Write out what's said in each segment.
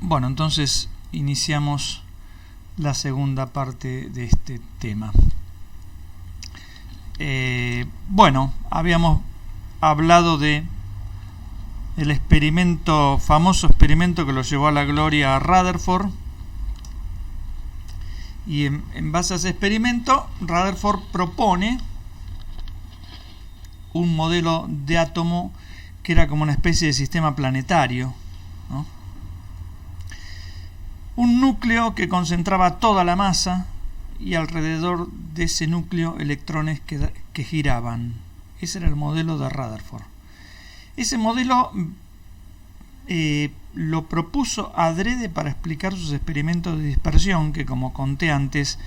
Bueno, entonces iniciamos la segunda parte de este tema. Bueno, habíamos hablado de el experimento, famoso experimento que lo llevó a la gloria a Rutherford, y en base a ese experimento Rutherford propone un modelo de átomo que era como una especie de sistema planetario, ¿no? Un núcleo que concentraba toda la masa y alrededor de ese núcleo electrones que giraban. Ese era el modelo de Rutherford. Ese modelo lo propuso adrede para explicar sus experimentos de dispersión, que como conté antes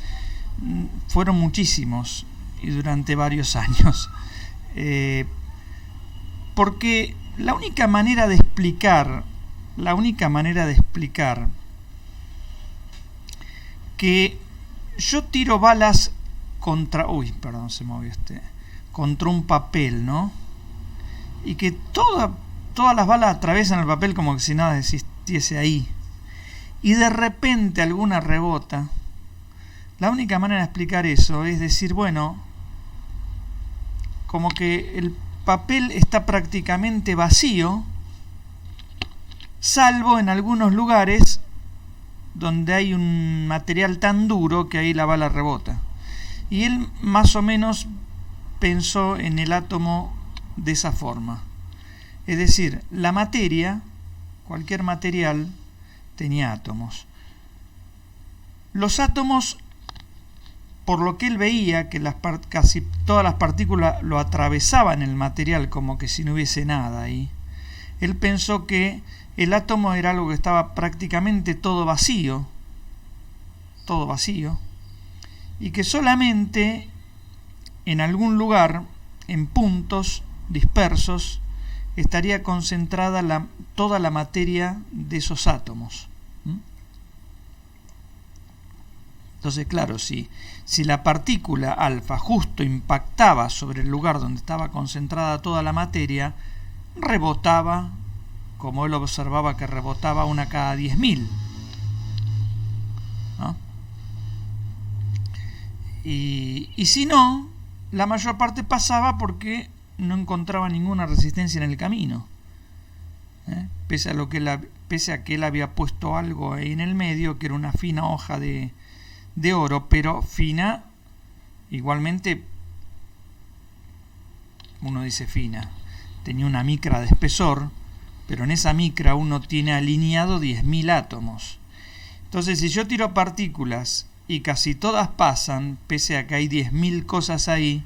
fueron muchísimos y durante varios años. Porque la única manera de explicar que yo tiro balas contra contra un papel, ¿no? Y que todas las balas atraviesan el papel como que si nada existiese ahí, y de repente alguna rebota. La única manera de explicar eso es decir, bueno, como que el papel está prácticamente vacío, salvo en algunos lugares donde hay un material tan duro que ahí la bala rebota. Y él más o menos pensó en el átomo de esa forma. Es decir, la materia, cualquier material, tenía átomos. Los átomos, por lo que él veía que casi todas las partículas lo atravesaban el material como que si no hubiese nada ahí, él pensó que el átomo era algo que estaba prácticamente todo vacío, y que solamente en algún lugar, en puntos dispersos, estaría concentrada toda la materia de esos átomos. Entonces, claro, si la partícula alfa justo impactaba sobre el lugar donde estaba concentrada toda la materia, rebotaba, como él observaba que rebotaba una cada 10.000, ¿no? Y si no, la mayor parte pasaba porque no encontraba ninguna resistencia en el camino, pese a que él había puesto algo ahí en el medio, que era una fina hoja de oro, pero fina, igualmente, uno dice fina, tenía una micra de espesor, pero en esa micra uno tiene alineado 10.000 átomos. Entonces, si yo tiro partículas y casi todas pasan, pese a que hay 10.000 cosas ahí,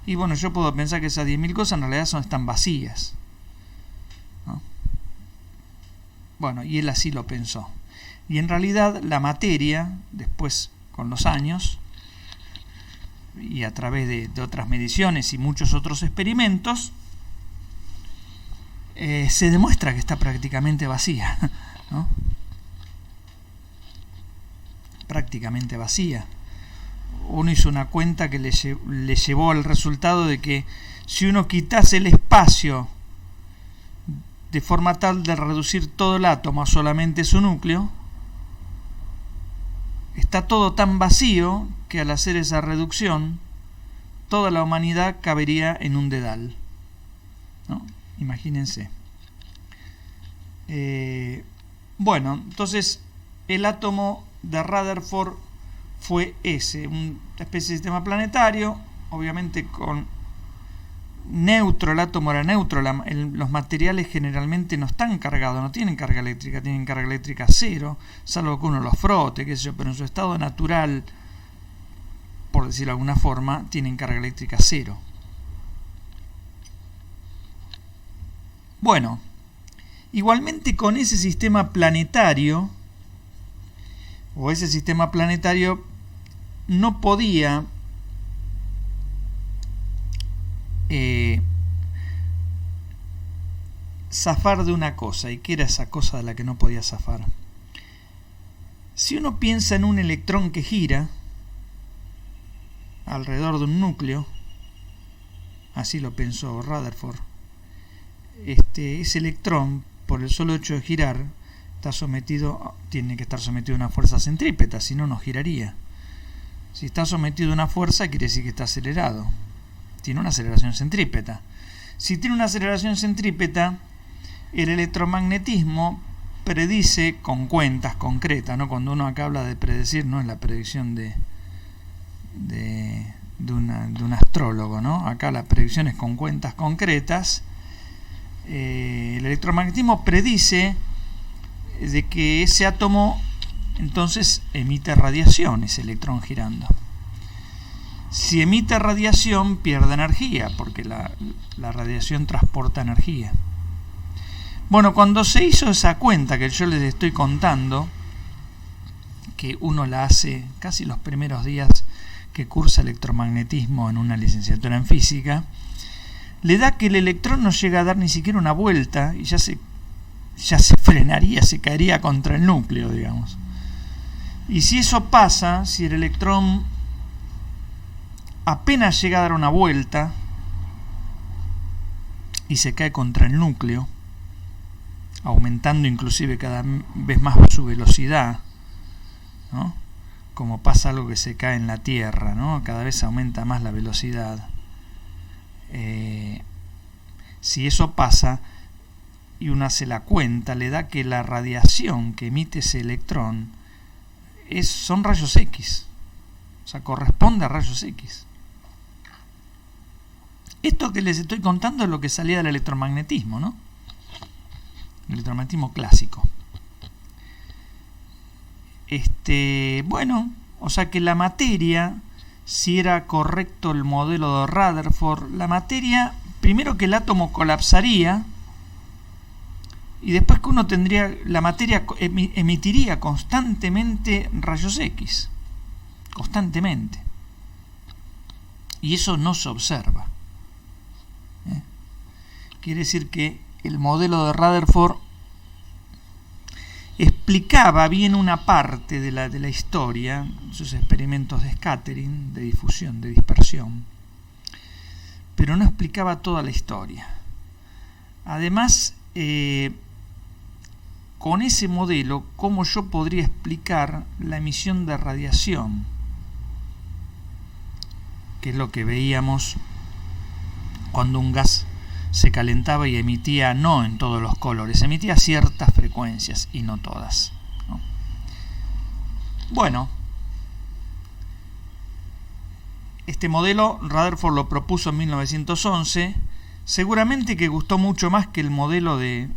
y bueno, yo puedo pensar que esas 10.000 cosas en realidad están vacías, ¿no? Bueno, y él así lo pensó. Y en realidad la materia, después con los años, y a través de otras mediciones y muchos otros experimentos, se demuestra que está prácticamente vacía, ¿no? Prácticamente vacía. Uno hizo una cuenta que le llevó al resultado de que si uno quitase el espacio de forma tal de reducir todo el átomo a solamente su núcleo, está todo tan vacío que al hacer esa reducción toda la humanidad cabería en un dedal, ¿no? Imagínense. Bueno, entonces el átomo de Rutherford fue ese, una especie de sistema planetario, obviamente con neutro, el átomo era neutro, los materiales generalmente no están cargados, no tienen carga eléctrica, tienen carga eléctrica cero, salvo que uno los frote, qué sé yo, pero en su estado natural, por decirlo de alguna forma, tienen carga eléctrica cero. Bueno, igualmente con ese sistema planetario, no podía zafar de una cosa. ¿Y qué era esa cosa de la que no podía zafar? Si uno piensa en un electrón que gira alrededor de un núcleo, así lo pensó Rutherford, ese electrón, por el solo hecho de girar, está sometido, tiene que estar sometido a una fuerza centrípeta, si no, no giraría. Si está sometido a una fuerza, quiere decir que está acelerado. Tiene una aceleración centrípeta. Si tiene una aceleración centrípeta, el electromagnetismo predice con cuentas concretas, ¿no? Cuando uno acá habla de predecir, no es la predicción de un astrólogo, ¿no? Acá la predicción es con cuentas concretas. El electromagnetismo predice de que ese átomo entonces emite radiación, ese electrón girando. Si emite radiación, pierde energía, porque la radiación transporta energía. Bueno, cuando se hizo esa cuenta que yo les estoy contando, que uno la hace casi los primeros días que cursa electromagnetismo en una licenciatura en física, le da que el electrón no llega a dar ni siquiera una vuelta y ya se frenaría, se caería contra el núcleo, digamos. Y si eso pasa, si el electrón apenas llega a dar una vuelta y se cae contra el núcleo, aumentando inclusive cada vez más su velocidad, ¿no? Como pasa algo que se cae en la Tierra, ¿no? Cada vez aumenta más la velocidad. Si eso pasa y uno hace la cuenta, le da que la radiación que emite ese electrón son rayos X, o sea, corresponde a rayos X. Esto que les estoy contando es lo que salía del electromagnetismo, ¿no? El electromagnetismo clásico. Bueno, o sea que la materia, si era correcto el modelo de Rutherford, la materia, primero que el átomo colapsaría, y después que uno tendría, la materia emitiría constantemente rayos X, constantemente, y eso no se observa. Quiere decir que el modelo de Rutherford explicaba bien una parte de la historia, sus experimentos de scattering, de difusión, de dispersión, pero no explicaba toda la historia. Además, con ese modelo, ¿cómo yo podría explicar la emisión de radiación? Que es lo que veíamos cuando un gas se calentaba y emitía, no en todos los colores, emitía ciertas frecuencias y no todas, ¿no? Bueno, este modelo Rutherford lo propuso en 1911, seguramente que gustó mucho más que el modelo de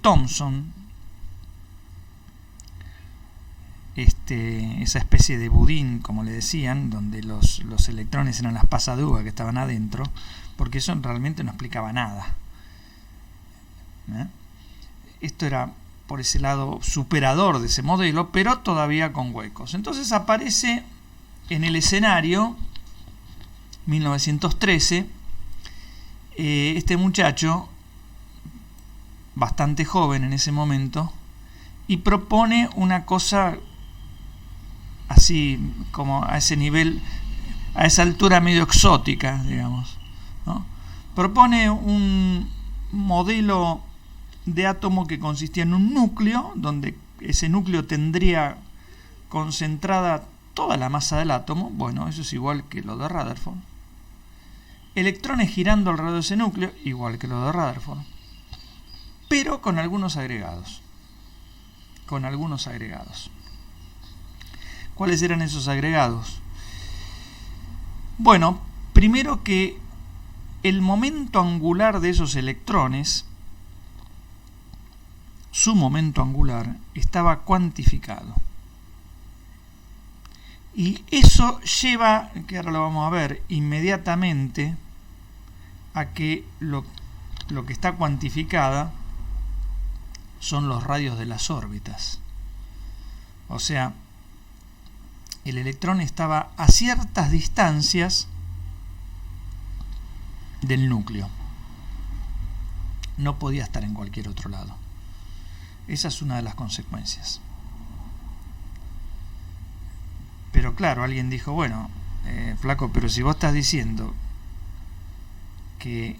Thomson, esa especie de budín, como le decían, donde los electrones eran las pasas de uva que estaban adentro, porque eso realmente no explicaba nada. Esto era por ese lado superador de ese modelo, pero todavía con huecos. Entonces aparece en el escenario 1913 este muchacho, bastante joven en ese momento, y propone una cosa así como a ese nivel, a esa altura medio exótica, digamos, ¿no? Propone un modelo de átomo que consistía en un núcleo, donde ese núcleo tendría concentrada toda la masa del átomo. Bueno, eso es igual que lo de Rutherford. Electrones girando alrededor de ese núcleo, igual que lo de Rutherford, pero con algunos agregados. ¿Cuáles eran esos agregados? Bueno, primero que el momento angular de esos electrones, su momento angular, estaba cuantificado. Y eso lleva, que ahora lo vamos a ver, inmediatamente a que lo que está cuantificada son los radios de las órbitas. O sea, el electrón estaba a ciertas distancias del núcleo. No podía estar en cualquier otro lado. Esa es una de las consecuencias. Pero claro, alguien dijo, bueno, flaco, pero si vos estás diciendo que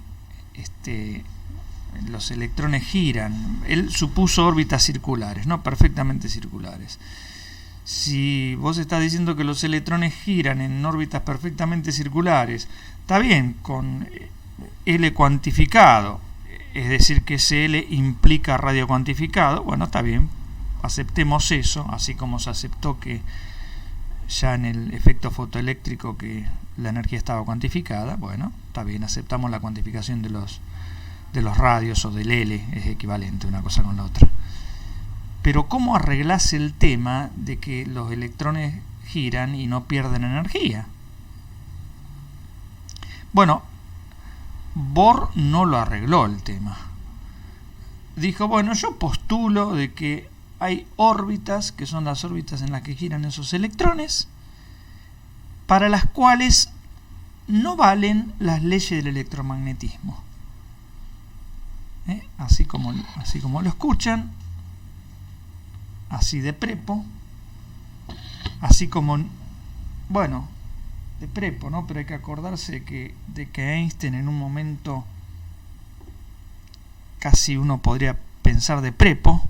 los electrones giran. Él supuso órbitas circulares, ¿no? Perfectamente circulares. Si vos estás diciendo que los electrones giran en órbitas perfectamente circulares, está bien, con L cuantificado, es decir, que ese L implica radio cuantificado, bueno, está bien, aceptemos eso, así como se aceptó que ya en el efecto fotoeléctrico que la energía estaba cuantificada, bueno, está bien, aceptamos la cuantificación de los radios o del L, es equivalente una cosa con la otra. Pero ¿cómo arreglás el tema de que los electrones giran y no pierden energía? Bueno, Bohr no lo arregló el tema. Dijo, bueno, yo postulo de que hay órbitas, que son las órbitas en las que giran esos electrones, para las cuales no valen las leyes del electromagnetismo. Así como lo escuchan, así de prepo, así como, bueno, de prepo, ¿no? Pero hay que acordarse de que Einstein en un momento casi uno podría pensar de prepo,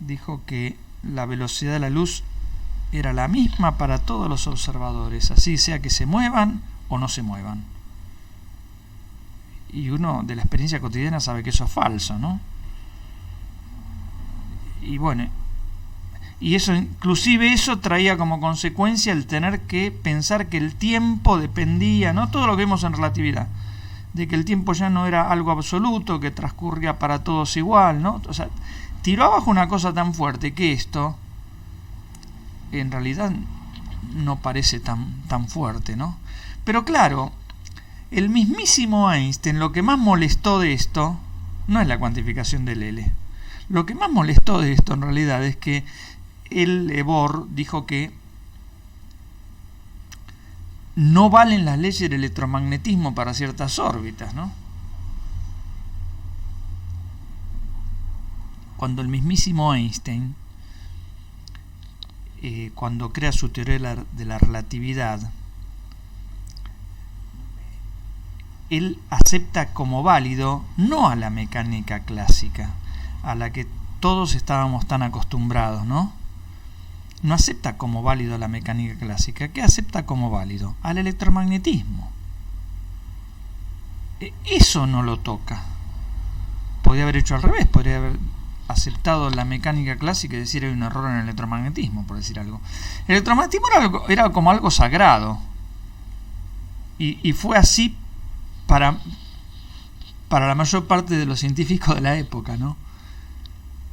dijo que la velocidad de la luz era la misma para todos los observadores, así sea que se muevan o no se muevan. Y uno de la experiencia cotidiana sabe que eso es falso, ¿no? Y bueno, y eso, inclusive eso traía como consecuencia el tener que pensar que el tiempo dependía, ¿no? Todo lo que vemos en relatividad, de que el tiempo ya no era algo absoluto, que transcurría para todos igual, ¿no? O sea, tiró abajo una cosa tan fuerte que esto en realidad no parece tan fuerte, ¿no? Pero claro, el mismísimo Einstein, lo que más molestó de esto no es la cuantificación del L. Lo que más molestó de esto en realidad es que Bohr dijo que no valen las leyes del electromagnetismo para ciertas órbitas, ¿no? Cuando el mismísimo Einstein, cuando crea su teoría de la relatividad, él acepta como válido no a la mecánica clásica, a la que todos estábamos tan acostumbrados, ¿no? No acepta como válido la mecánica clásica. ¿Qué acepta como válido? Al electromagnetismo. Eso no lo toca. Podría haber hecho al revés, podría haber aceptado la mecánica clásica y decir hay un error en el electromagnetismo, por decir algo. El electromagnetismo era como algo sagrado. Y fue así para la mayor parte de los científicos de la época, ¿no?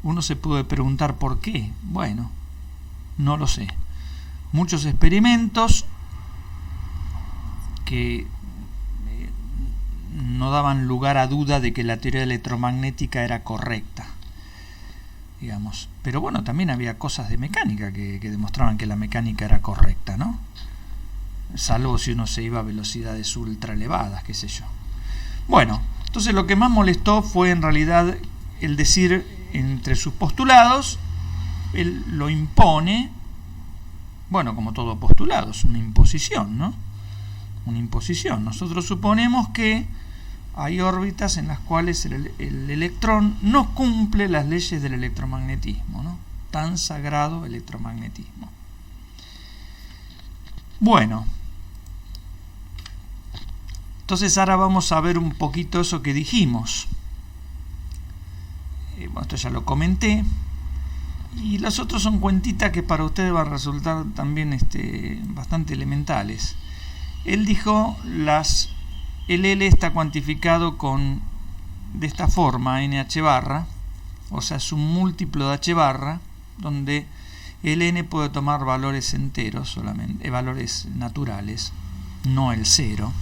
Uno se puede preguntar por qué. Bueno, no lo sé. Muchos experimentos que no daban lugar a duda de que la teoría electromagnética era correcta, digamos. Pero bueno, también había cosas de mecánica que demostraban que la mecánica era correcta, ¿no? Salvo si uno se iba a velocidades ultra elevadas, qué sé yo. Bueno, entonces lo que más molestó fue en realidad el decir entre sus postulados, él lo impone, bueno, como todo postulado, es una imposición, ¿no? Una imposición. Nosotros suponemos que hay órbitas en las cuales el electrón no cumple las leyes del electromagnetismo, ¿no? Tan sagrado electromagnetismo. Bueno, entonces ahora vamos a ver un poquito eso que dijimos. Bueno, esto ya lo comenté. Y los otros son cuentitas que para ustedes van a resultar también bastante elementales. Él dijo, el L está cuantificado de esta forma, NH barra, o sea, es un múltiplo de H barra, donde el N puede tomar valores enteros solamente, valores naturales, no el cero.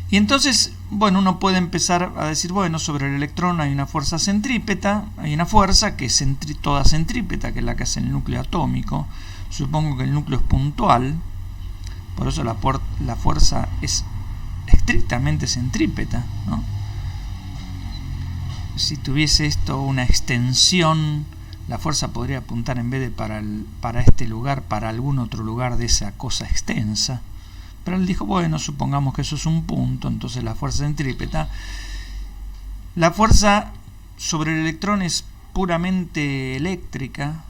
Y entonces, bueno, uno puede empezar a decir, bueno, sobre el electrón hay una fuerza centrípeta, hay una fuerza que es toda centrípeta, que es la que hace el núcleo atómico. Supongo que el núcleo es puntual, por eso la fuerza es estrictamente centrípeta, ¿no? Si tuviese esto una extensión, la fuerza podría apuntar en vez de para este lugar, para algún otro lugar de esa cosa extensa. Pero él dijo, bueno, supongamos que eso es un punto, entonces la fuerza centrípeta. La fuerza sobre el electrón es puramente eléctrica,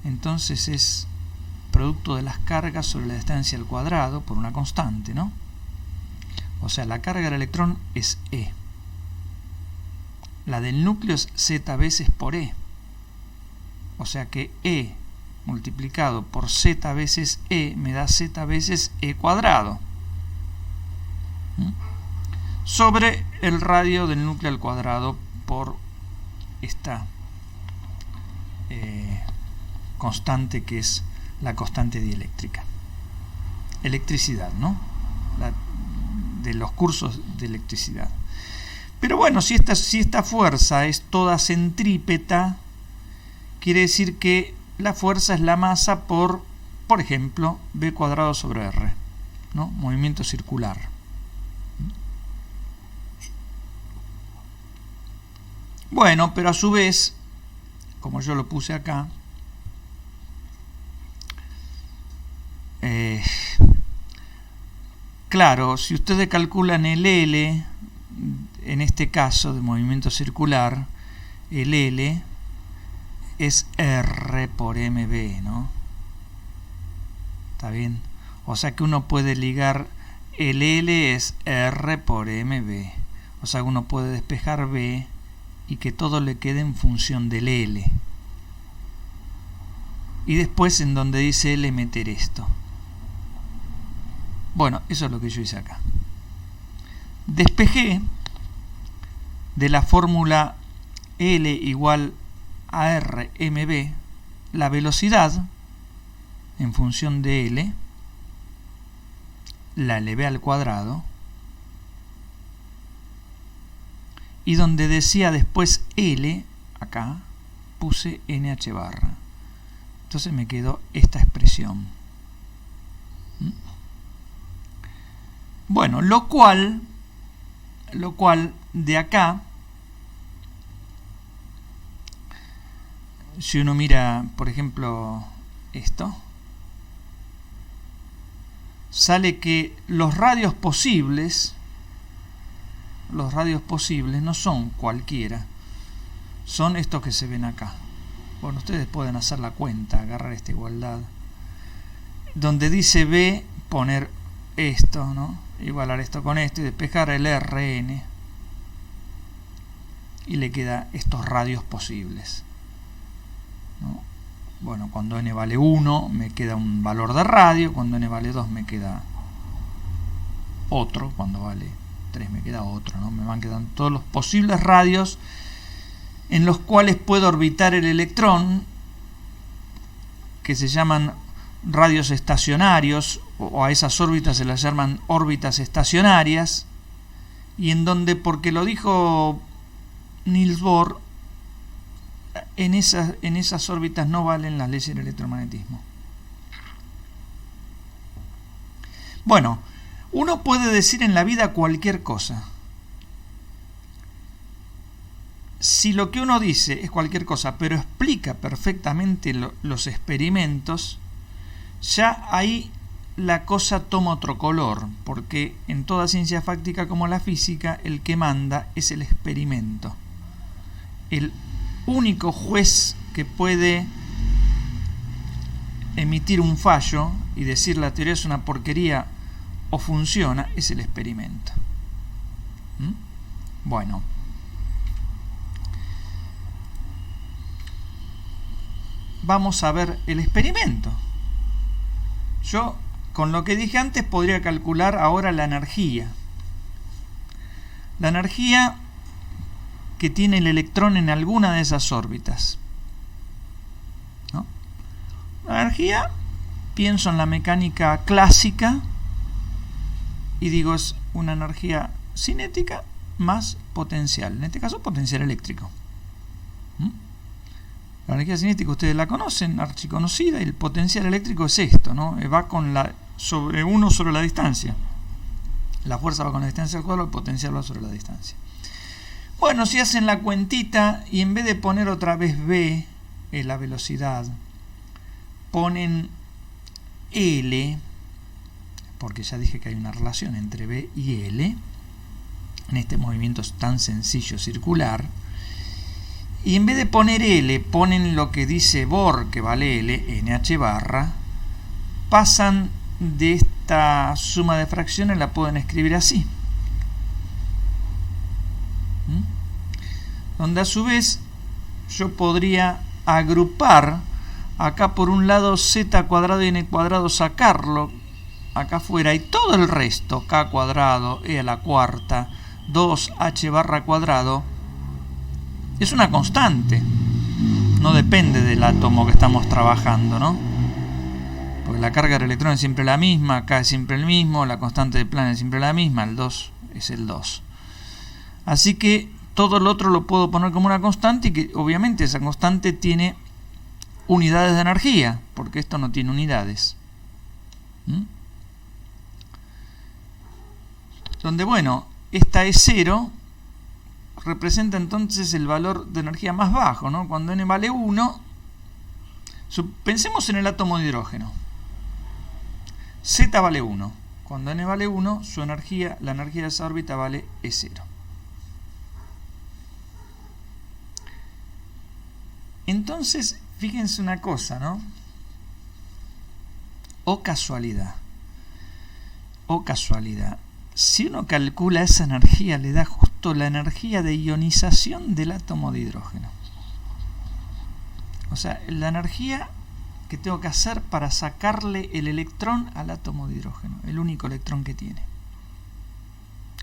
entonces es producto de las cargas sobre la distancia al cuadrado por una constante, ¿no? O sea, la carga del electrón es E. La del núcleo es Z veces por E. O sea que E multiplicado por Z veces E me da Z veces E cuadrado. Sobre el radio del núcleo al cuadrado por esta constante que es la constante dieléctrica. Electricidad, ¿no? De los cursos de electricidad. Pero bueno, si esta fuerza es toda centrípeta, quiere decir que la fuerza es la masa por ejemplo, B cuadrado sobre R, ¿no? Movimiento circular. Bueno, pero a su vez, como yo lo puse acá, claro, si ustedes calculan el L, en este caso de movimiento circular, el L es R por mB, ¿no? ¿Está bien? O sea que uno puede ligar el L es R por mB. O sea que uno puede despejar B y que todo le quede en función del L. Y después en donde dice L meter esto. Bueno, eso es lo que yo hice acá. Despejé de la fórmula L igual a R mB la velocidad en función de L, la elevé al cuadrado, y donde decía después L, acá, puse NH barra. Entonces me quedó esta expresión. Bueno, lo cual de acá, si uno mira, por ejemplo, esto, sale que los radios posibles no son cualquiera, son estos que se ven acá. Bueno, ustedes pueden hacer la cuenta, agarrar esta igualdad, donde dice B, poner esto, ¿no? Igualar esto con esto y despejar el Rn, y le queda estos radios posibles, ¿no? Bueno, cuando n vale 1 me queda un valor de radio, cuando n vale 2 me queda otro, cuando vale 3 me queda otro, ¿no? Me van quedando todos los posibles radios en los cuales puedo orbitar el electrón, que se llaman radios estacionarios, o a esas órbitas se las llaman órbitas estacionarias, y en donde, porque lo dijo Niels Bohr, en esas órbitas no valen las leyes del electromagnetismo. Bueno, uno puede decir en la vida cualquier cosa. Si lo que uno dice es cualquier cosa, pero explica perfectamente los experimentos, ya ahí la cosa toma otro color, porque en toda ciencia fáctica como la física, el que manda es el experimento. El único juez que puede emitir un fallo y decir la teoría es una porquería o funciona es el experimento. Bueno, vamos a ver el experimento. Yo, con lo que dije antes, podría calcular ahora la energía. La energía que tiene el electrón en alguna de esas órbitas, ¿no? La energía, pienso en la mecánica clásica y digo es una energía cinética más potencial, en este caso potencial eléctrico. La energía cinética ustedes la conocen, archiconocida, y el potencial eléctrico es esto, ¿no? Va con sobre la distancia. La fuerza va con la distancia al cuadrado, el potencial va sobre la distancia. Bueno, si hacen la cuentita y en vez de poner otra vez B, la velocidad, ponen L, porque ya dije que hay una relación entre B y L, en este movimiento tan sencillo circular, y en vez de poner L, ponen lo que dice Bohr, que vale L, NH barra, pasan de esta suma de fracciones, la pueden escribir así. Donde a su vez yo podría agrupar acá por un lado z cuadrado y n cuadrado, sacarlo acá afuera, y todo el resto, k cuadrado, e a la cuarta, 2h barra cuadrado, es una constante. No depende del átomo que estamos trabajando, ¿no? Porque la carga del electrón es siempre la misma, K es siempre el mismo, la constante de Planck es siempre la misma, el 2 es el 2. Así que todo lo otro lo puedo poner como una constante, y que obviamente esa constante tiene unidades de energía, porque esto no tiene unidades. Donde, bueno, esta E0 representa entonces el valor de energía más bajo, ¿no? Cuando n vale 1, pensemos en el átomo de hidrógeno. Z vale 1. Cuando n vale 1, su energía, la energía de esa órbita vale E0. Entonces, fíjense una cosa, ¿no? O casualidad. O casualidad. Si uno calcula esa energía, le da justo la energía de ionización del átomo de hidrógeno. O sea, la energía que tengo que hacer para sacarle el electrón al átomo de hidrógeno, el único electrón que tiene.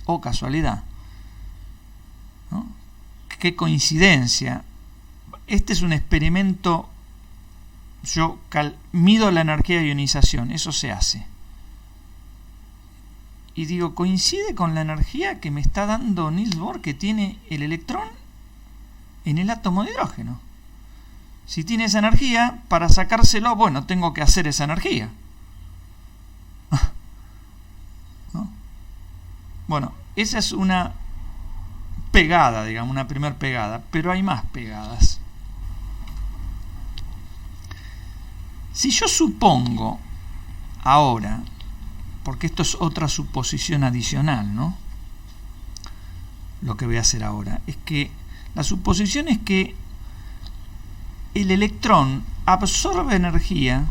O casualidad, ¿no? Qué coincidencia. Este es un experimento. Yo mido la energía de ionización, eso se hace. Y digo, coincide con la energía que me está dando Niels Bohr, que tiene el electrón en el átomo de hidrógeno. Si tiene esa energía, para sacárselo, bueno, tengo que hacer esa energía. ¿No? Bueno, esa es una pegada, digamos, una primer pegada, pero hay más pegadas. Si yo supongo ahora, porque esto es otra suposición adicional, ¿no? Lo que voy a hacer ahora es que la suposición es que el electrón absorbe energía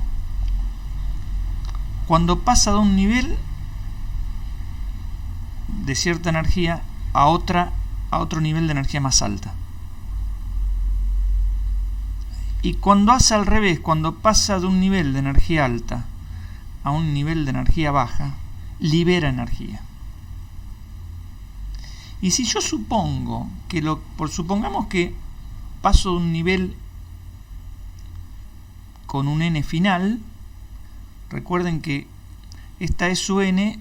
cuando pasa de un nivel de cierta energía a otro nivel de energía más alta. Y cuando hace al revés, cuando pasa de un nivel de energía alta a un nivel de energía baja, libera energía. Y si yo supongo que supongamos que paso de un nivel con un n final, recuerden que esta E sub n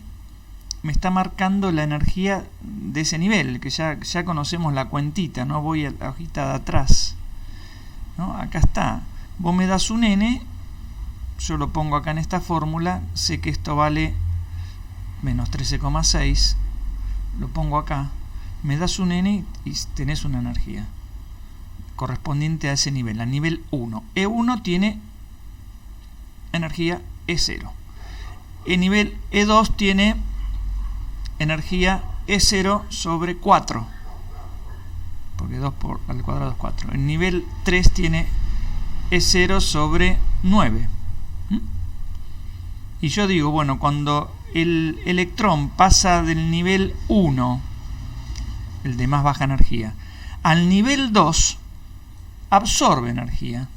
me está marcando la energía de ese nivel, que ya conocemos la cuentita, no voy a la hojita de atrás, ¿no? Acá está, vos me das un n, yo lo pongo acá en esta fórmula, sé que esto vale menos 13,6, lo pongo acá, me das un n y tenés una energía correspondiente a ese nivel, al nivel 1. E1 tiene energía E0. El nivel E2 tiene energía E0 sobre 4, porque 2 al cuadrado es 4. El nivel 3 tiene E0 sobre 9. Y yo digo, bueno, cuando el electrón pasa del nivel 1, el de más baja energía, al nivel 2, absorbe energía.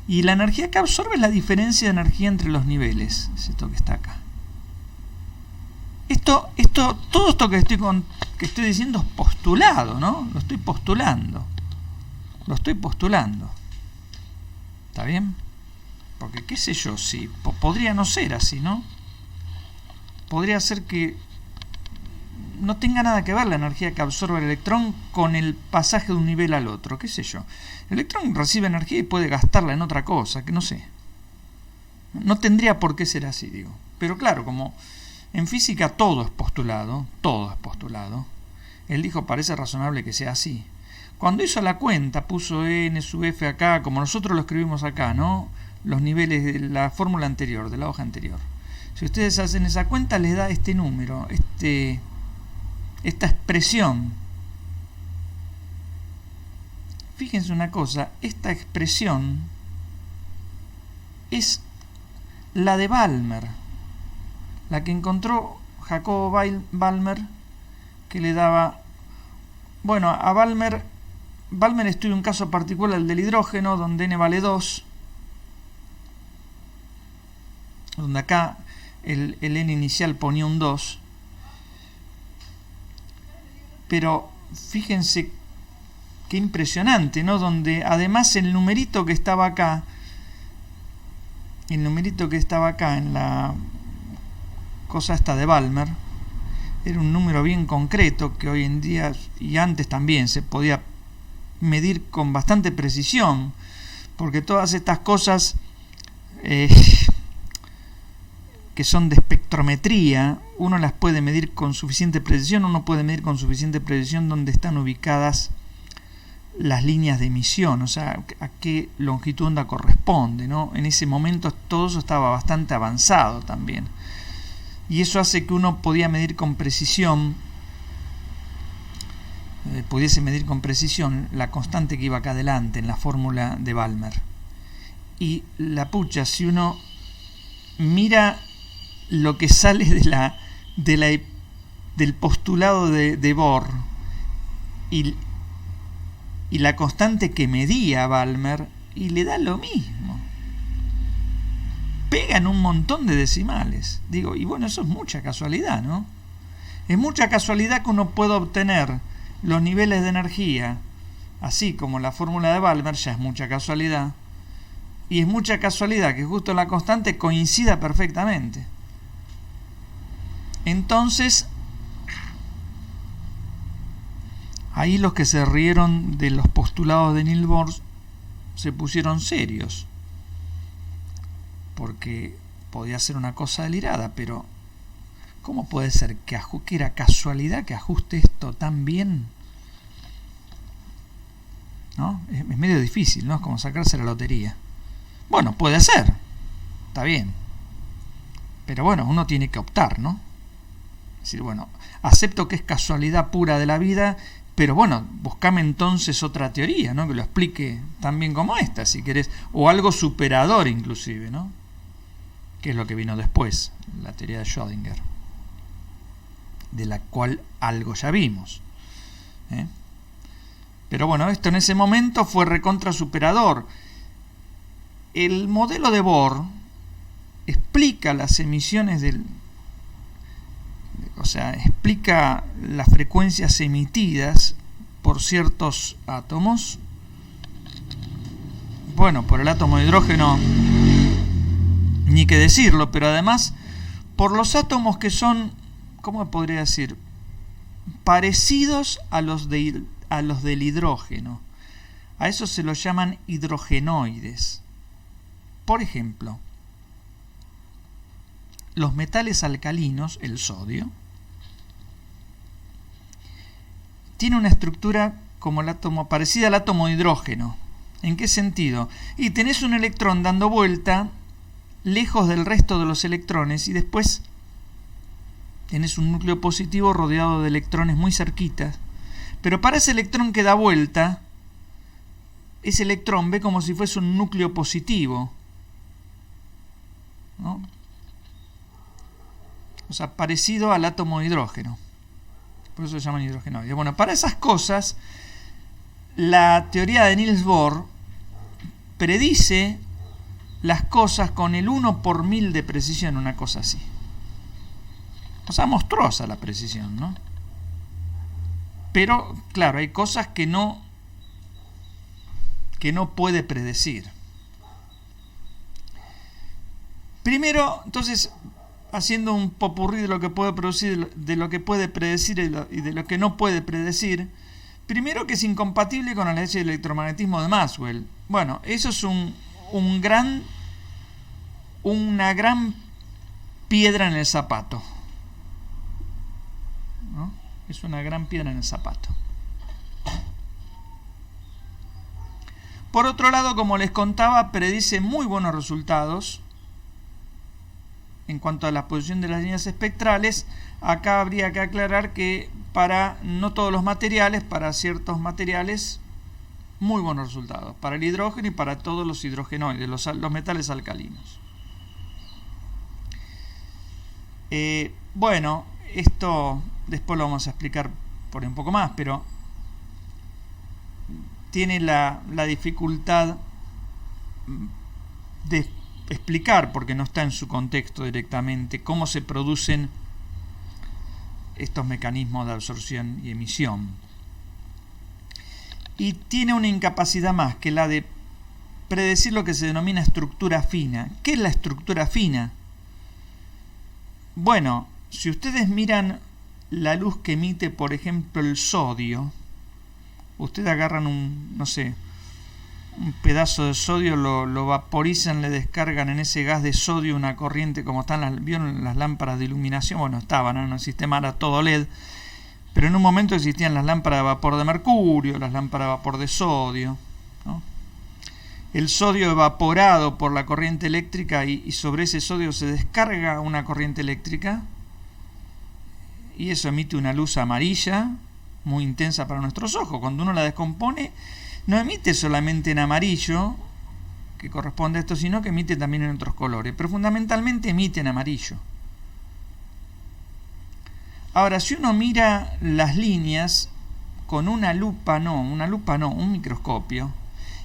Y la energía que absorbe es la diferencia de energía entre los niveles. Es esto que está acá. Todo esto que estoy diciendo es postulado, ¿no? Lo estoy postulando. ¿Está bien? Porque qué sé yo, si podría no ser así, ¿no? Podría ser que no tenga nada que ver la energía que absorbe el electrón con el pasaje de un nivel al otro, qué sé yo. El electrón recibe energía y puede gastarla en otra cosa, que no sé. No tendría por qué ser así, digo. Pero claro, como en física todo es postulado, él dijo, parece razonable que sea así. Cuando hizo la cuenta, puso n sub f acá, como nosotros lo escribimos acá, ¿no? Los niveles de la fórmula anterior, de la hoja anterior. Si ustedes hacen esa cuenta, les da este número, esta expresión. Fíjense una cosa, esta expresión es la de Balmer, la que encontró Jacobo Balmer, que le daba... Bueno, a Balmer estudia un caso particular, el del hidrógeno, donde n vale 2, donde acá el n inicial ponía un 2, pero fíjense qué impresionante, ¿no? Donde además el numerito que estaba acá en la cosa esta de Balmer era un número bien concreto que hoy en día y antes también se podía medir con bastante precisión, porque todas estas cosas que son de espectrometría, uno las puede medir con suficiente precisión, dónde están ubicadas las líneas de emisión, o sea, a qué longitud de onda corresponde, ¿no? En ese momento todo eso estaba bastante avanzado también. Y eso hace que uno pudiese medir con precisión la constante que iba acá adelante en la fórmula de Balmer. Y la pucha, si uno mira lo que sale del postulado de Bohr y la constante que medía Balmer, y le da lo mismo. Pegan un montón de decimales. Digo, y bueno, eso es mucha casualidad, ¿no? Es mucha casualidad que uno pueda obtener los niveles de energía, así como la fórmula de Balmer, ya es mucha casualidad. Y es mucha casualidad que justo la constante coincida perfectamente. Entonces, ahí los que se rieron de los postulados de Niels Bohr se pusieron serios, porque podía ser una cosa delirada, pero ¿cómo puede ser que era casualidad que ajuste esto tan bien? ¿No? Es medio difícil, ¿no? Es como sacarse la lotería. Bueno, puede ser, está bien, pero bueno, uno tiene que optar, ¿no? Es decir, bueno, acepto que es casualidad pura de la vida, pero bueno, buscame entonces otra teoría, ¿no? Que lo explique tan bien como esta, si querés, o algo superador inclusive, ¿no? Que es lo que vino después, la teoría de Schrödinger, de la cual algo ya vimos, ¿eh? Pero bueno, esto en ese momento fue recontra superador. El modelo de Bohr explica las emisiones explica las frecuencias emitidas por ciertos átomos. Bueno, por el átomo de hidrógeno ni que decirlo, pero además por los átomos que son, ¿cómo podría decir?, parecidos a los del hidrógeno. A eso se los llaman hidrogenoides. Por ejemplo, los metales alcalinos, el sodio, tiene una estructura como el átomo, parecida al átomo de hidrógeno. ¿En qué sentido? Y tenés un electrón dando vuelta lejos del resto de los electrones y después tenés un núcleo positivo rodeado de electrones muy cerquitas. Pero para ese electrón que da vuelta, ese electrón ve como si fuese un núcleo positivo, ¿no? O sea, parecido al átomo de hidrógeno. Por eso se llaman hidrogenoides. Bueno, para esas cosas, la teoría de Niels Bohr predice las cosas con el 1 por 1000 de precisión, una cosa así. O sea, monstruosa la precisión, ¿no? Pero, claro, hay cosas que no puede predecir. Primero, entonces, haciendo un popurrí de lo que puede producir, de lo que puede predecir y de lo que no puede predecir. Primero, que es incompatible con la ley del electromagnetismo de Maxwell. Bueno, eso es una gran piedra en el zapato, ¿no? Es una gran piedra en el zapato. Por otro lado, como les contaba, predice muy buenos resultados en cuanto a la posición de las líneas espectrales, acá habría que aclarar que para no todos los materiales, para ciertos materiales, muy buenos resultados. Para el hidrógeno y para todos los hidrogenoides, los metales alcalinos. Bueno, esto después lo vamos a explicar por un poco más, pero tiene la dificultad de explicar, porque no está en su contexto directamente, cómo se producen estos mecanismos de absorción y emisión. Y tiene una incapacidad más, que la de predecir lo que se denomina estructura fina. ¿Qué es la estructura fina? Bueno, si ustedes miran la luz que emite, por ejemplo, el sodio, ustedes agarran un pedazo de sodio, lo vaporizan, le descargan en ese gas de sodio una corriente, como están ¿vieron las lámparas de iluminación? Bueno, estaban, ¿no? El sistema era todo LED, pero en un momento existían las lámparas de vapor de mercurio, las lámparas de vapor de sodio, ¿no? El sodio evaporado por la corriente eléctrica y sobre ese sodio se descarga una corriente eléctrica y eso emite una luz amarilla muy intensa para nuestros ojos. Cuando uno la descompone, no emite solamente en amarillo, que corresponde a esto, sino que emite también en otros colores, pero fundamentalmente emite en amarillo. Ahora, si uno mira las líneas con un microscopio,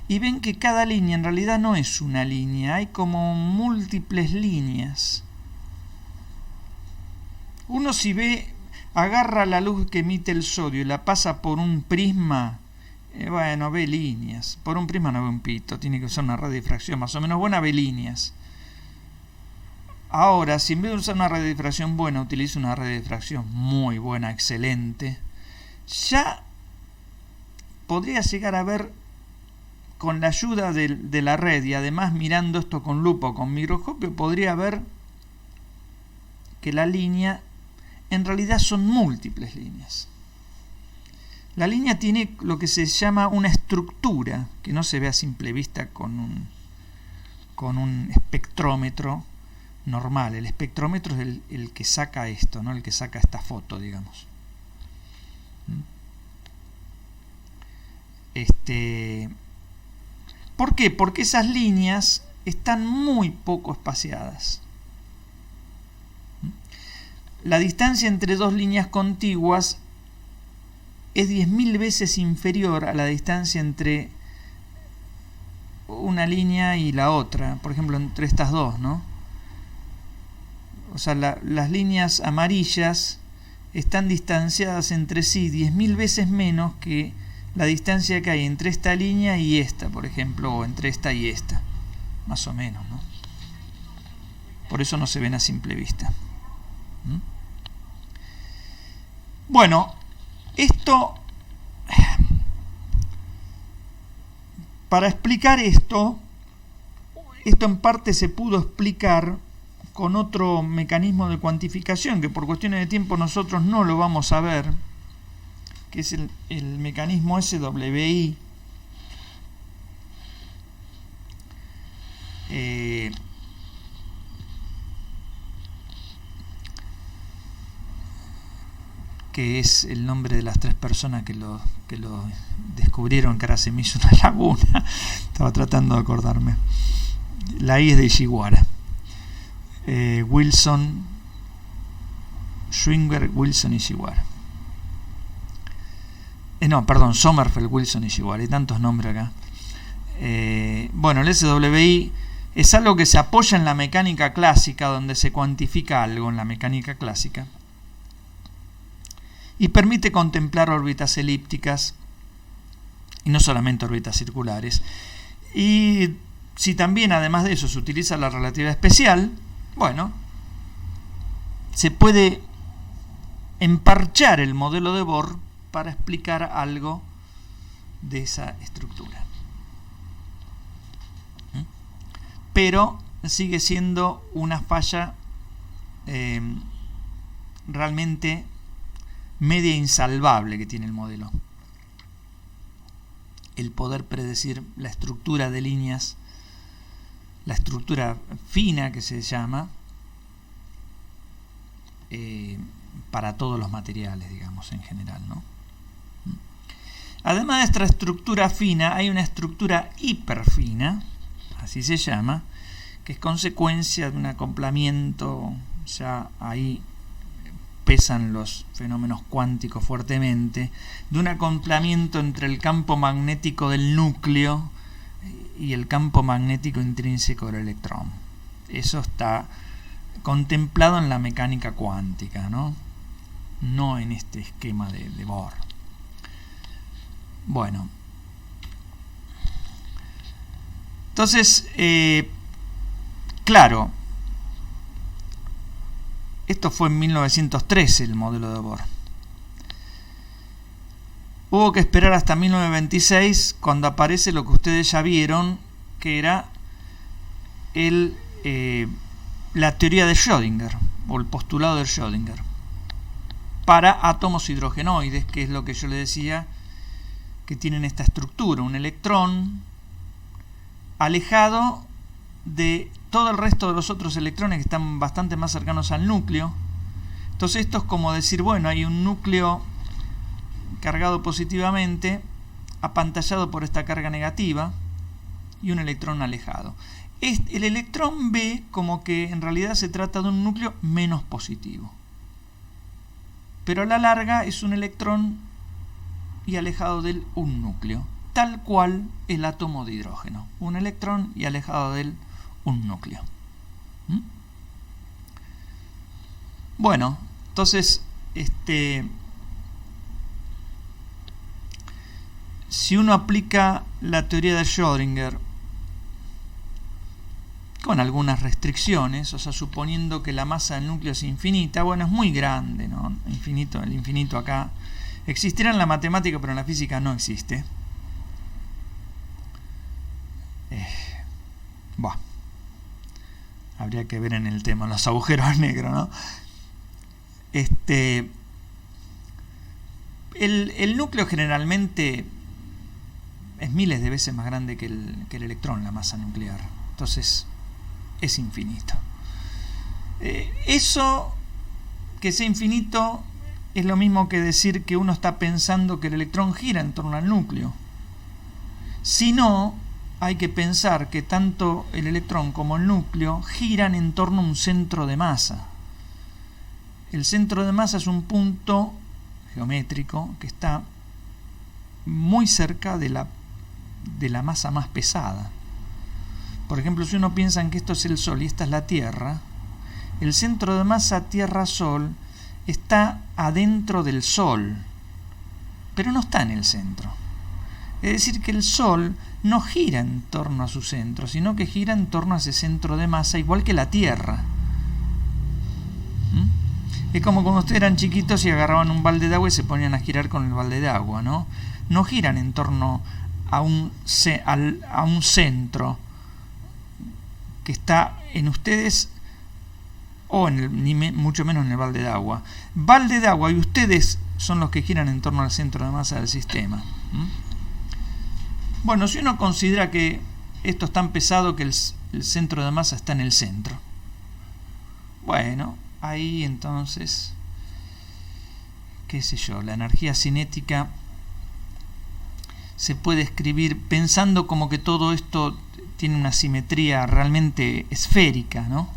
y ven que cada línea en realidad no es una línea, hay como múltiples líneas. Uno si agarra la luz que emite el sodio y la pasa por un prisma, ve líneas. Por un prisma no ve un pito, tiene que usar una radiodifracción más o menos buena, ve líneas. Ahora, si en vez de usar una radiodifracción buena, utiliza una radiodifracción muy buena, excelente, ya podría llegar a ver, con la ayuda de la red, y además mirando esto con lupa o con microscopio, podría ver que la línea en realidad son múltiples líneas. La línea tiene lo que se llama una estructura, que no se ve a simple vista con un espectrómetro normal. El espectrómetro es el que saca esto, ¿no? El que saca esta foto, digamos. ¿Por qué? Porque esas líneas están muy poco espaciadas. La distancia entre dos líneas contiguas es 10.000 veces inferior a la distancia entre una línea y la otra, por ejemplo, entre estas dos, ¿no? O sea, las líneas amarillas están distanciadas entre sí 10.000 veces menos que la distancia que hay entre esta línea y esta, por ejemplo, o entre esta y esta, más o menos, ¿no? Por eso no se ven a simple vista. Bueno, para explicar esto en parte se pudo explicar con otro mecanismo de cuantificación que por cuestiones de tiempo nosotros no lo vamos a ver, que es el mecanismo SWI. Que es el nombre de las tres personas que lo descubrieron, que ahora se me hizo una laguna. Estaba tratando de acordarme. La I es de Ishiguara. Wilson, Schwingberg, Wilson y Ishiguara. Sommerfeld, Wilson y Ishiguara. Hay tantos nombres acá. Bueno, el SWI es algo que se apoya en la mecánica clásica, donde se cuantifica algo en la mecánica clásica, y permite contemplar órbitas elípticas, y no solamente órbitas circulares. Y si también, además de eso, se utiliza la relatividad especial, bueno, se puede emparchar el modelo de Bohr para explicar algo de esa estructura. Pero sigue siendo una falla realmente media insalvable que tiene el modelo. El poder predecir la estructura de líneas, la estructura fina que se llama, para todos los materiales, digamos, en general, ¿no? Además de esta estructura fina, hay una estructura hiperfina, así se llama, que es consecuencia de un acoplamiento. Ya ahí pesan los fenómenos cuánticos fuertemente, de un acoplamiento entre el campo magnético del núcleo y el campo magnético intrínseco del electrón. Eso está contemplado en la mecánica cuántica, no en este esquema de Bohr. Bueno, entonces, claro, esto fue en 1913 el modelo de Bohr. Hubo que esperar hasta 1926 cuando aparece lo que ustedes ya vieron, que era la teoría de Schrödinger, o el postulado de Schrödinger, para átomos hidrogenoides, que es lo que yo les decía, que tienen esta estructura, un electrón alejado de todo el resto de los otros electrones que están bastante más cercanos al núcleo. Entonces esto es como decir, bueno, hay un núcleo cargado positivamente, apantallado por esta carga negativa, y un electrón alejado. El electrón ve como que en realidad se trata de un núcleo menos positivo, pero a la larga es un electrón y alejado de él un núcleo, tal cual el átomo de hidrógeno, un electrón y alejado de él un núcleo. Bueno, entonces si uno aplica la teoría de Schrödinger con algunas restricciones, o sea, suponiendo que la masa del núcleo es infinita, bueno, es muy grande, ¿no? El infinito acá existirá en la matemática, pero en la física no existe. Habría que ver en el tema los agujeros negros, ¿no? El núcleo generalmente es miles de veces más grande que el electrón, la masa nuclear. Entonces es infinito. Eso, que sea infinito, es lo mismo que decir que uno está pensando que el electrón gira en torno al núcleo. Si no, hay que pensar que tanto el electrón como el núcleo giran en torno a un centro de masa. El centro de masa es un punto geométrico que está muy cerca de la masa más pesada. Por ejemplo, si uno piensa en que esto es el Sol y esta es la Tierra, el centro de masa Tierra-Sol está adentro del Sol, pero no está en el centro. Es decir, que el Sol no gira en torno a su centro, sino que gira en torno a ese centro de masa, igual que la Tierra. Es como cuando ustedes eran chiquitos y agarraban un balde de agua y se ponían a girar con el balde de agua, ¿no? No giran en torno a un centro que está en ustedes o ni mucho menos en el balde de agua. Balde de agua y ustedes son los que giran en torno al centro de masa del sistema. Bueno, si uno considera que esto es tan pesado que el centro de masa está en el centro, bueno, ahí entonces, qué sé yo, la energía cinética se puede escribir pensando como que todo esto tiene una simetría realmente esférica, ¿no?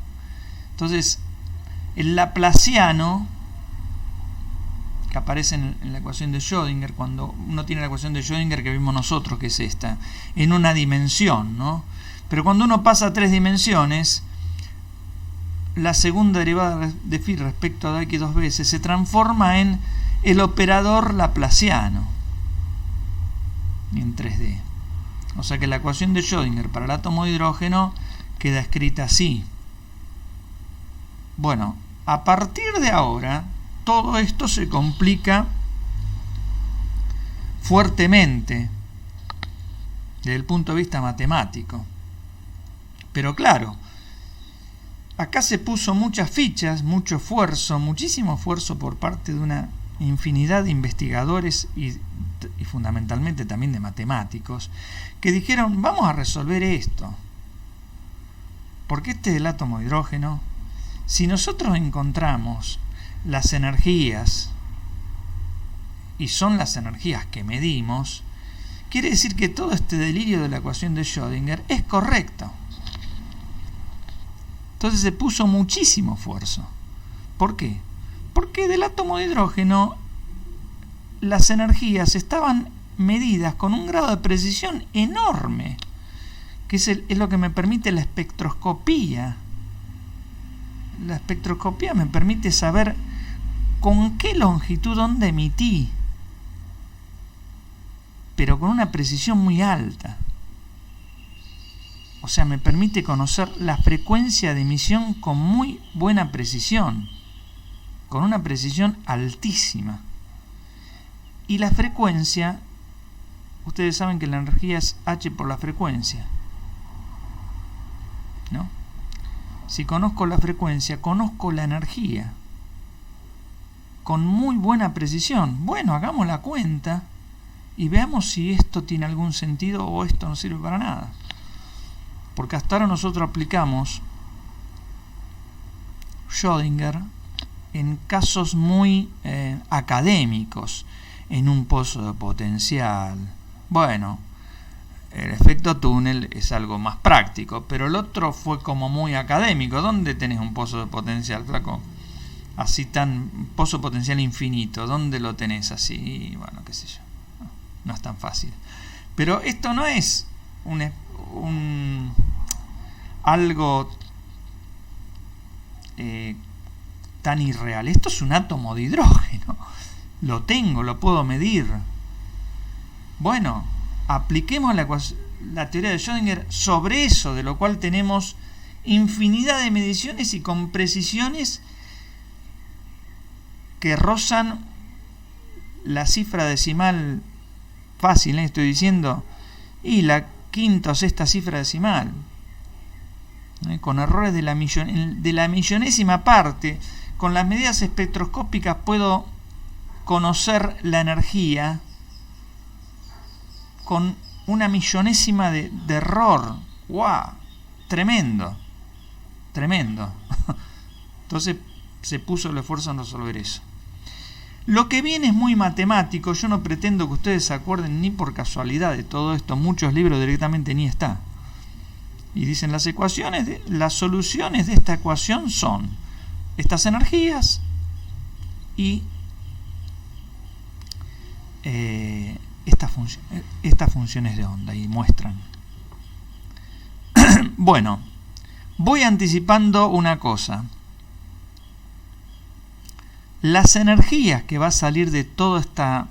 Entonces, el laplaciano, que aparece en la ecuación de Schrödinger, cuando uno tiene la ecuación de Schrödinger que vimos nosotros, que es esta, en una dimensión, ¿no? Pero cuando uno pasa a 3 dimensiones, la segunda derivada de phi respecto de x 2 veces se transforma en el operador laplaciano en 3D. O sea que la ecuación de Schrödinger para el átomo de hidrógeno queda escrita así. Bueno, a partir de ahora todo esto se complica fuertemente desde el punto de vista matemático. Pero claro, acá se puso muchas fichas, mucho esfuerzo, muchísimo esfuerzo por parte de una infinidad de investigadores y fundamentalmente también de matemáticos, que dijeron, vamos a resolver esto. Porque este es el átomo de hidrógeno. Si nosotros encontramos las energías, y son las energías que medimos, quiere decir que todo este delirio de la ecuación de Schrödinger es correcto. Entonces se puso muchísimo esfuerzo. ¿Por qué? Porque del átomo de hidrógeno las energías estaban medidas con un grado de precisión enorme, que es lo que me permite la espectroscopía. La espectroscopía me permite saber con qué longitud onda emití, pero con una precisión muy alta. O sea, me permite conocer la frecuencia de emisión con muy buena precisión, con una precisión altísima. Y la frecuencia, ustedes saben que la energía es H por la frecuencia, ¿no? Si conozco la frecuencia, conozco la energía con muy buena precisión. Bueno, hagamos la cuenta y veamos si esto tiene algún sentido o esto no sirve para nada. Porque hasta ahora nosotros aplicamos Schrödinger en casos muy académicos, en un pozo de potencial. Bueno, el efecto túnel es algo más práctico, pero el otro fue como muy académico. ¿Dónde tenés un pozo de potencial, flaco? Así tan pozo potencial infinito, ¿dónde lo tenés así? Y bueno, qué sé yo, no es tan fácil. Pero esto no es algo tan irreal. Esto es un átomo de hidrógeno. Lo tengo, lo puedo medir. Bueno, apliquemos la teoría de Schrödinger sobre eso, de lo cual tenemos infinidad de mediciones y con precisiones que rozan la cifra decimal fácil, estoy diciendo, y la quinta o sexta cifra decimal, con errores de la millonésima parte. Con las medidas espectroscópicas puedo conocer la energía con una millonésima de error. ¡Wow! Tremendo, tremendo. Entonces se puso el esfuerzo en resolver eso. Lo que viene es muy matemático. Yo no pretendo que ustedes se acuerden ni por casualidad de todo esto. Muchos libros directamente ni está. Y dicen las soluciones de esta ecuación son estas energías y estas funciones de onda, y muestran. Bueno, voy anticipando una cosa. Las energías que va a salir de toda esta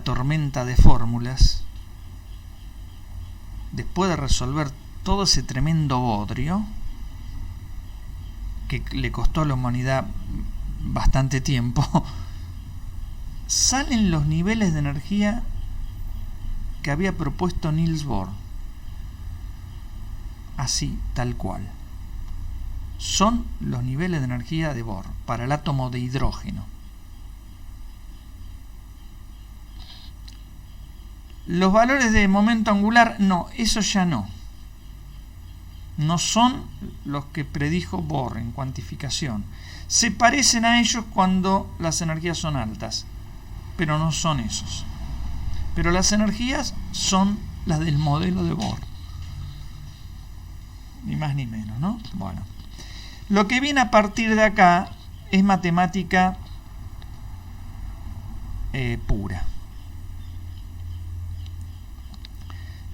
tormenta de fórmulas, después de resolver todo ese tremendo bodrio que le costó a la humanidad bastante tiempo, salen los niveles de energía que había propuesto Niels Bohr. Así, tal cual. Son los niveles de energía de Bohr para el átomo de hidrógeno. Los valores de momento angular, no, eso ya no. No son los que predijo Bohr en cuantificación. Se parecen a ellos cuando las energías son altas, pero no son esos. Pero las energías son las del modelo de Bohr. Ni más ni menos, ¿no? Bueno. Lo que viene a partir de acá es matemática pura.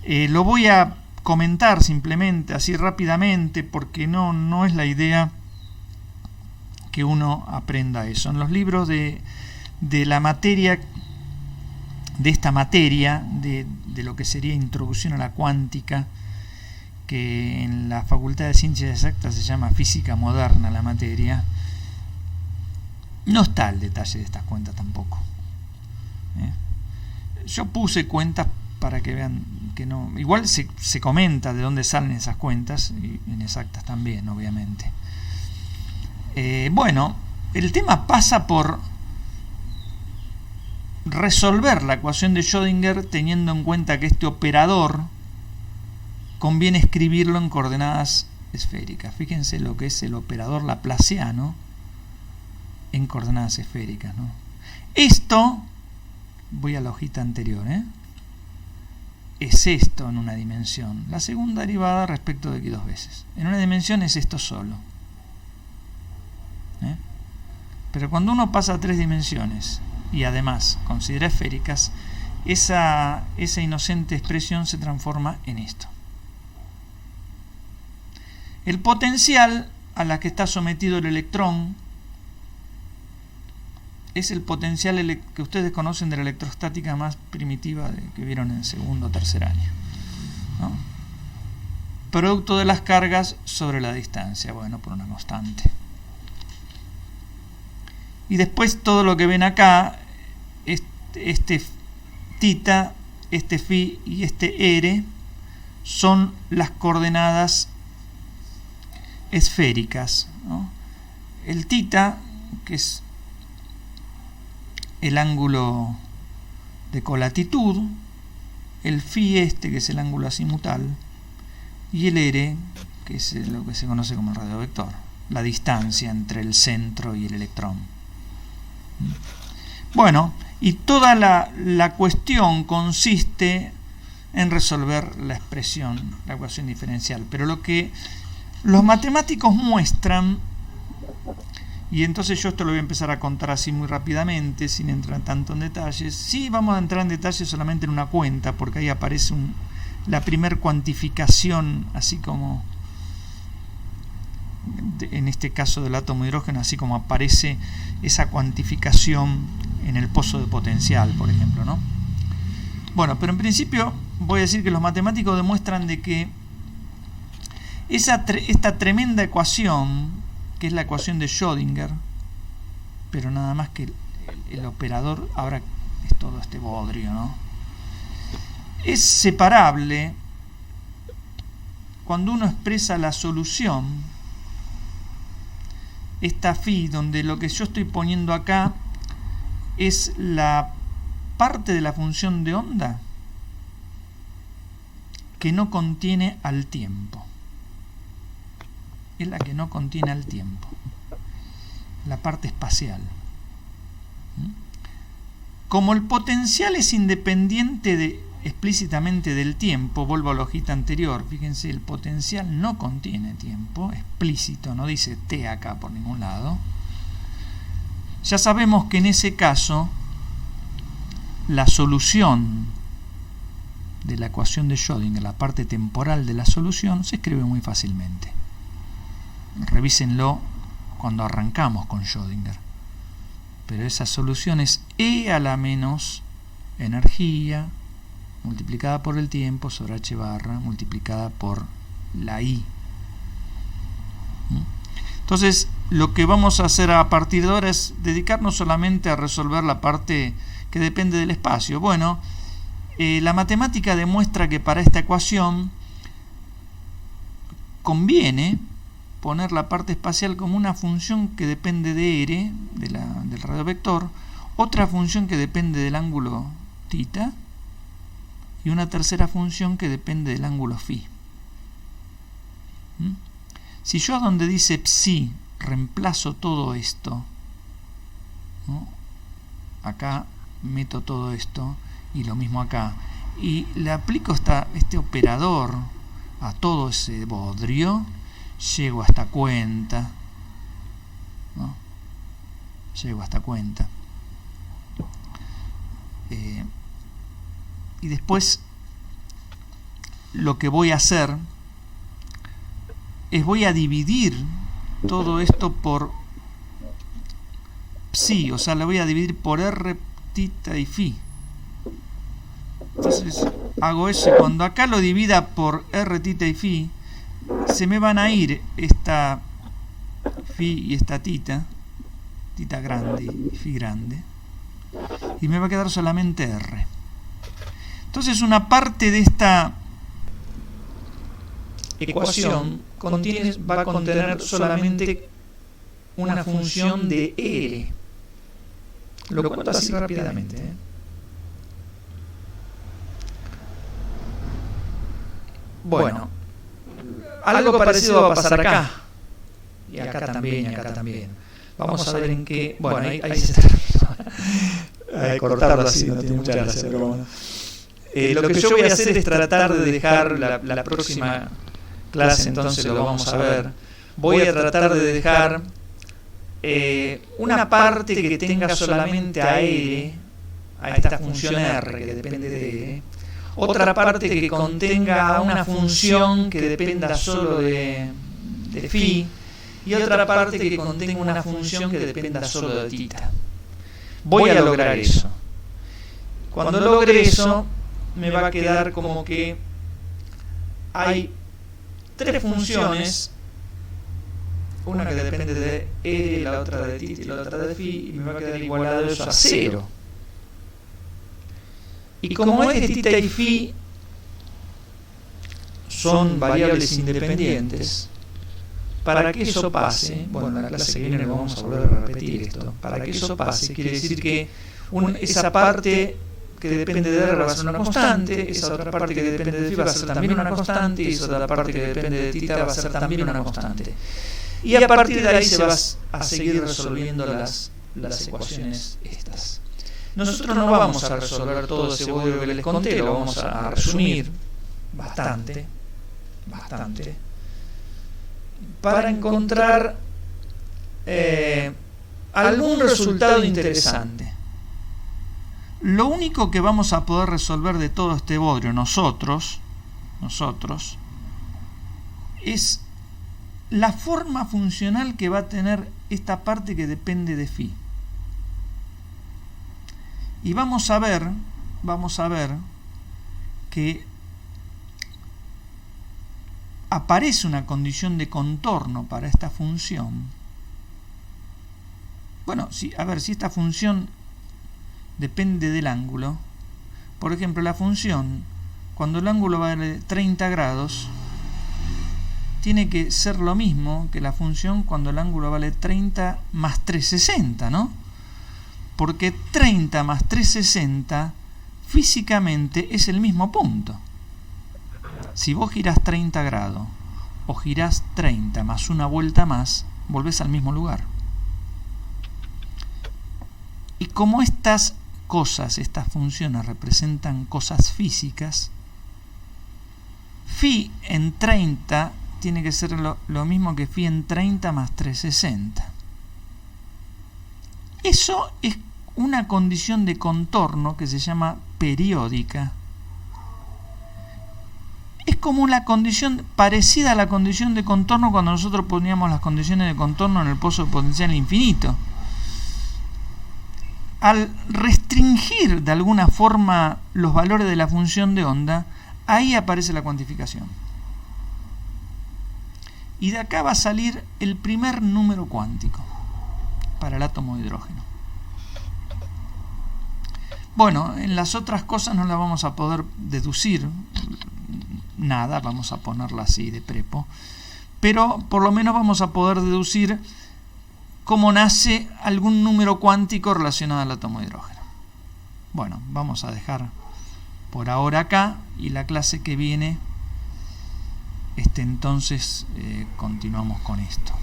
Lo voy a comentar simplemente, así rápidamente, porque no es la idea que uno aprenda eso. En los libros de la materia, de esta materia, de lo que sería Introducción a la Cuántica, que en la Facultad de Ciencias Exactas se llama Física Moderna la materia, no está el detalle de estas cuentas tampoco. Yo puse cuentas para que vean que no. Igual se comenta de dónde salen esas cuentas, y en exactas también, obviamente. Bueno, el tema pasa por resolver la ecuación de Schrödinger teniendo en cuenta que este operador conviene escribirlo en coordenadas esféricas. Fíjense lo que es el operador laplaciano en coordenadas esféricas, ¿no? Esto, voy a la hojita anterior, es esto en una dimensión. La segunda derivada respecto de x 2 veces. En una dimensión es esto solo. Pero cuando uno pasa a 3 dimensiones y además considera esféricas, esa inocente expresión se transforma en esto. El potencial a la que está sometido el electrón es el potencial que ustedes conocen de la electrostática más primitiva que vieron en segundo o tercer año, ¿no? Producto de las cargas sobre la distancia, bueno, por una constante. Y después todo lo que ven acá, este θ, este φ y este r, son las coordenadas esféricas, ¿no? El θ, que es el ángulo de colatitud, el φ que es el ángulo azimutal, y el r, que es lo que se conoce como el radiovector, la distancia entre el centro y el electrón. Bueno, y toda la cuestión consiste en resolver la expresión, la ecuación diferencial. Pero lo que los matemáticos muestran, y entonces yo esto lo voy a empezar a contar así muy rápidamente, sin entrar tanto en detalles. Sí, vamos a entrar en detalles solamente en una cuenta, porque ahí aparece la primer cuantificación, así como en este caso del átomo de hidrógeno, así como aparece esa cuantificación en el pozo de potencial, por ejemplo, ¿no? Bueno, pero en principio voy a decir que los matemáticos demuestran de que esta tremenda ecuación, que es la ecuación de Schrödinger, pero nada más que el operador ahora es todo este bodrio, ¿no? Es separable cuando uno expresa la solución, esta phi, donde lo que yo estoy poniendo acá es la parte de la función de onda que no contiene al tiempo. Es la que no contiene al tiempo, la parte espacial. Como el potencial es independiente explícitamente del tiempo, vuelvo a la hojita anterior, fíjense, el potencial no contiene tiempo, explícito, no dice t acá por ningún lado. Ya sabemos que en ese caso la solución de la ecuación de Schrödinger, la parte temporal de la solución, se escribe muy fácilmente. Revísenlo cuando arrancamos con Schrödinger. Pero esa solución es E a la menos energía multiplicada por el tiempo sobre h barra multiplicada por la I. Entonces, lo que vamos a hacer a partir de ahora es dedicarnos solamente a resolver la parte que depende del espacio. Bueno, la matemática demuestra que para esta ecuación conviene poner la parte espacial como una función que depende de r, del radiovector, otra función que depende del ángulo θ, y una tercera función que depende del ángulo φ. Si yo a donde dice psi reemplazo todo esto, ¿no? Acá meto todo esto y lo mismo acá, y le aplico este operador a todo ese bodrio, llego a esta cuenta, ¿no? Llego a esta cuenta. Y después lo que voy a hacer es voy a dividir todo esto por psi, o sea, lo voy a dividir por r, θ y φ. Entonces hago eso, y cuando acá lo divida por r, θ y φ, se me van a ir esta φ y esta θ grande y φ grande, y me va a quedar solamente r. Entonces una parte de esta ecuación va a contener solamente una función de r. Lo cuento así rápidamente, Bueno, Algo parecido va a pasar acá. Y acá también, y acá también. Vamos a ver en qué... Bueno, ahí se terminó. Cortarlo así no tiene mucha gracia, pero bueno. Lo que yo voy a hacer es tratar de dejar la próxima clase, entonces lo vamos a ver. Voy a tratar de dejar una parte que tenga solamente a L, a esta función R que depende de L, otra parte que contenga una función que dependa solo de phi, y otra parte que contenga una función que dependa solo de θ. Voy a lograr eso. Cuando logre eso, me va a quedar como que hay tres funciones, una que depende de R, la otra de θ y la otra de phi, y me va a quedar igualado eso a 0. Y como R, θ y phi son variables independientes, para que eso pase, bueno, en la clase que viene vamos a volver a repetir esto, para que eso pase quiere decir que esa parte que depende de R va a ser una constante, esa otra parte que depende de phi va a ser también una constante, y esa otra parte que depende de θ va a ser también una constante. Y a partir de ahí se va a seguir resolviendo las ecuaciones estas. Nosotros no vamos a resolver todo ese bodrio que les conté, lo vamos a resumir bastante, para encontrar algún resultado interesante. Lo único que vamos a poder resolver de todo este bodrio nosotros es la forma funcional que va a tener esta parte que depende de phi. Y vamos a ver que aparece una condición de contorno para esta función. Bueno, si esta función depende del ángulo, por ejemplo, la función, cuando el ángulo vale 30 grados, tiene que ser lo mismo que la función cuando el ángulo vale 30 más 360, ¿no? Porque 30 más 360 físicamente es el mismo punto. Si vos girás 30 grados o girás 30 más una vuelta más, volvés al mismo lugar. Y como estas funciones representan cosas físicas, phi en 30 tiene que ser lo mismo que phi en 30 más 360. Eso es una condición de contorno que se llama periódica. Es como la condición parecida a la condición de contorno cuando nosotros poníamos las condiciones de contorno en el pozo de potencial infinito. Al restringir de alguna forma los valores de la función de onda, ahí aparece la cuantificación. Y de acá va a salir el primer número cuántico para el átomo de hidrógeno. Bueno, en las otras cosas no las vamos a poder deducir nada, vamos a ponerla así de prepo, pero por lo menos vamos a poder deducir cómo nace algún número cuántico relacionado al átomo de hidrógeno. Bueno, vamos a dejar por ahora acá, y la clase que viene entonces continuamos con esto.